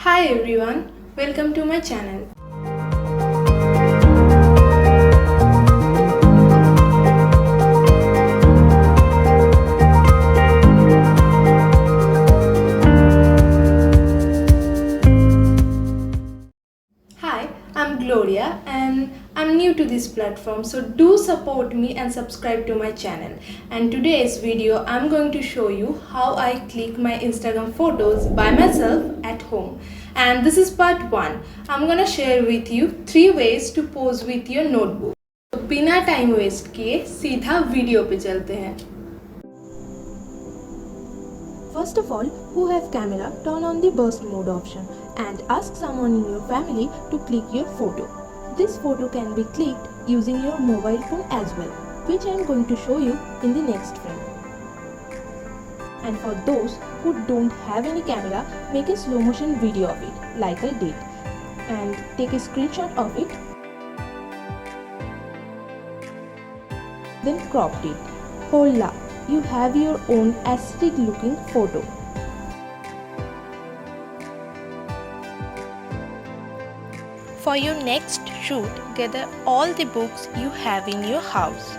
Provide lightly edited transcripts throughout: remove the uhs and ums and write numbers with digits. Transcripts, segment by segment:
Hi everyone, welcome to my channel. Hi, I'm Gloriya and I'm new to this platform, so do support me and subscribe to my channel. And today's video I'm going to show you how I click my Instagram photos by myself at home. And this is part 1. I'm gonna share with you 3 ways to pose with your notebook. तो बिना time waste किए सीधा video पे चलते हैं. First of all, who have camera, turn on the burst mode option and ask someone in your family to click your photo. This photo can be clicked using your mobile phone as well, which I am going to show you in the next frame. And for those who don't have any camera, make a slow motion video of it like I did and take a screenshot of it. Then cropped it. Voila! You have your own aesthetic looking photo. For your next shoot, gather all the books you have in your house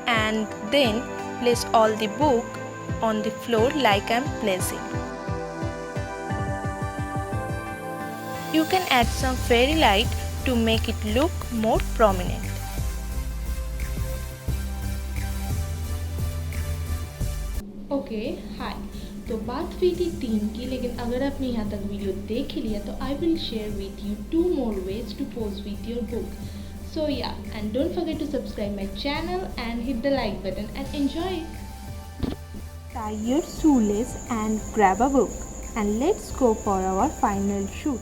and then place all the book on the floor like I am placing. You can add some fairy light to make it look more prominent. Okay hi. तो बात हुई थी 3 की, लेकिन अगर आपने यहाँ तक वीडियो देख ही लिया तो I will share with you 2 more ways to pose with your book. So yeah, and don't forget to subscribe my channel and hit the like button and enjoy it. Tie your shoelace and grab a book and let's go for our final shoot.